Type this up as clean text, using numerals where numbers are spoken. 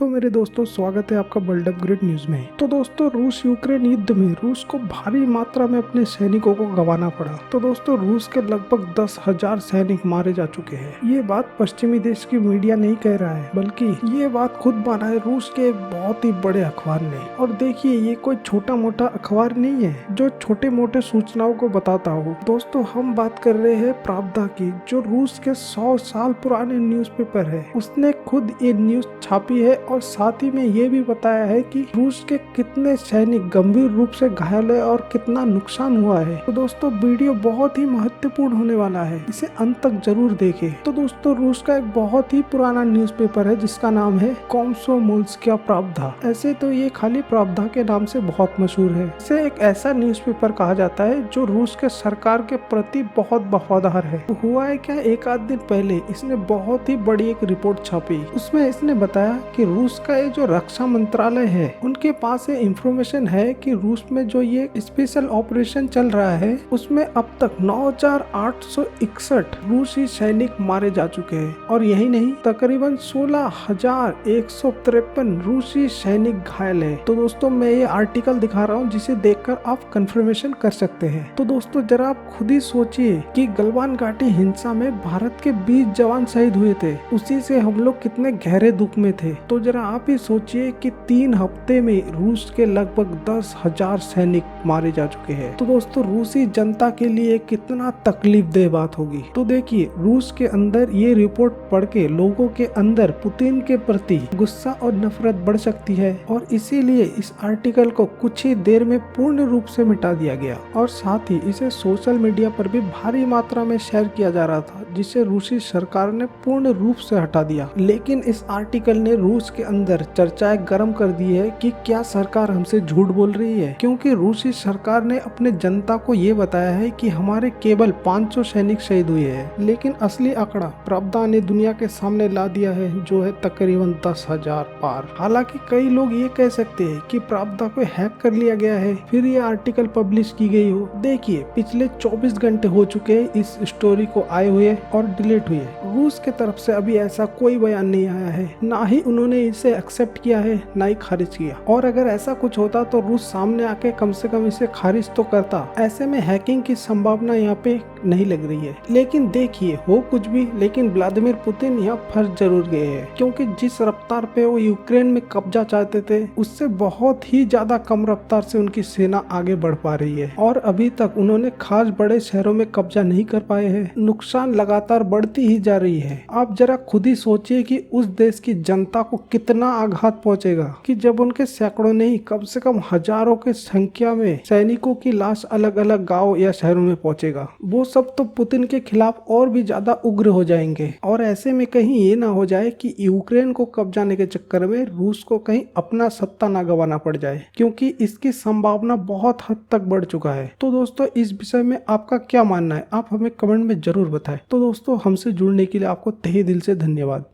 तो मेरे दोस्तों, स्वागत है आपका वर्ल्ड अपग्रेड न्यूज में। तो दोस्तों, रूस यूक्रेन युद्ध में रूस को भारी मात्रा में अपने सैनिकों को गंवाना पड़ा। तो दोस्तों, रूस के लगभग 10,000 सैनिक मारे जा चुके हैं। ये बात पश्चिमी देश की मीडिया नहीं कह रहा है, बल्कि ये बात खुद माना है रूस के एक बहुत ही बड़े अखबार ने। और देखिए, ये कोई छोटा मोटा अखबार नहीं है जो छोटे मोटे सूचनाओं को बताता हो। दोस्तों, हम बात कर रहे हैं प्रावदा की, जो रूस के 100 साल पुराने न्यूज़पेपर है। उसने खुद ये न्यूज छापी है और साथ ही में ये भी बताया है कि रूस के कितने सैनिक गंभीर रूप से घायल है और कितना नुकसान हुआ है। तो दोस्तों, वीडियो बहुत ही महत्वपूर्ण होने वाला है, इसे अंत तक जरूर देखें। तो दोस्तों, रूस का एक बहुत ही पुराना न्यूज़पेपर है जिसका नाम है कोम्सोमोल्स्क्या प्रावदा। ऐसे तो ये खाली प्रावदा के नाम से बहुत मशहूर है। इसे एक ऐसा न्यूज़पेपर कहा जाता है जो रूस के सरकार के प्रति बहुत वफादार है। तो हुआ है क्या, एक आध दिन पहले इसने बहुत ही बड़ी एक रिपोर्ट छापी। उसमें इसने बताया कि रूस का ये जो रक्षा मंत्रालय है, उनके पास ये इंफॉर्मेशन है कि रूस में जो ये स्पेशल ऑपरेशन चल रहा है, उसमें अब तक 9,861 रूसी सैनिक मारे जा चुके हैं। और यही नहीं, तकरीबन 16,153 रूसी सैनिक घायल है। तो दोस्तों, मैं ये आर्टिकल दिखा रहा हूँ जिसे देखकर आप कंफर्मेशन कर सकते हैं। तो दोस्तों, जरा आप खुद ही सोचिए कि गलवान घाटी हिंसा में भारत के 20 जवान शहीद हुए थे। उसी से हम लोग कितने गहरे दुख में थे। तो जरा आप ही सोचिए कि 3 हफ्ते में रूस के लगभग 10,000 सैनिक मारे जा चुके हैं। तो दोस्तों, रूसी जनता के लिए कितना तकलीफदेह बात होगी। तो देखिए, रूस के अंदर ये रिपोर्ट पढ़ के लोगों के अंदर पुतिन के प्रति गुस्सा और नफरत बढ़ सकती है, और इसीलिए इस आर्टिकल को कुछ ही देर में पूर्ण रूप से मिटा दिया गया। और साथ ही इसे सोशल मीडिया पर भी भारी मात्रा में शेयर किया जा रहा था, जिसे रूसी सरकार ने पूर्ण रूप से हटा दिया। लेकिन इस आर्टिकल ने रूस के अंदर चर्चाएं गर्म कर दी है कि क्या सरकार हमसे झूठ बोल रही है, क्योंकि रूसी सरकार ने अपने जनता को ये बताया है कि हमारे केवल 500 सैनिक शहीद हुए हैं। लेकिन असली आंकड़ा प्रावदा ने दुनिया के सामने ला दिया है, जो है तकरीबन 10,000 पार। हालांकि कई लोग ये कह सकते हैं कि प्रावदा को हैक कर लिया गया है, फिर ये आर्टिकल पब्लिश की गई हो। देखिए, पिछले 24 घंटे हो चुके हैं इस स्टोरी को आए हुए और डिलीट हुए। रूस के तरफ से अभी ऐसा कोई बयान नहीं आया है, ना ही उन्होंने इसे एक्सेप्ट किया है, ना ही खारिज किया। और अगर ऐसा कुछ होता तो रूस सामने आके कम से कम इसे खारिज तो करता। ऐसे में हैकिंग की संभावना यहाँ पे नहीं लग रही है। लेकिन देखिए, हो कुछ भी, लेकिन व्लादिमीर पुतिन यहाँ फंस जरूर गए हैं, क्योंकि जिस रफ्तार पे वो यूक्रेन में कब्जा चाहते थे, उससे बहुत ही ज्यादा कम रफ्तार से उनकी सेना आगे बढ़ पा रही है। और अभी तक उन्होंने खास बड़े शहरों में कब्जा नहीं कर पाए हैं। नुकसान लगातार बढ़ती ही जा रही है। आप जरा खुद ही सोचिए कि उस देश की जनता को कितना आघात पहुंचेगा कि जब उनके सैकड़ों नहीं, कम से कम हजारों के संख्या में सैनिकों की लाश अलग अलग गांव या शहरों में पहुंचेगा। वो सब तो पुतिन के खिलाफ और भी ज्यादा उग्र हो जाएंगे। और ऐसे में कहीं ये ना हो जाए कि यूक्रेन को कब्जाने के चक्कर में रूस को कहीं अपना सत्ता ना गंवाना पड़ जाए, क्योंकि इसकी संभावना बहुत हद तक बढ़ चुका है। तो दोस्तों, इस विषय में आपका क्या मानना है, आप हमें कमेंट में जरूर बताएं। तो दोस्तों, हमसे जुड़ने के लिए आपको तहे दिल से धन्यवाद।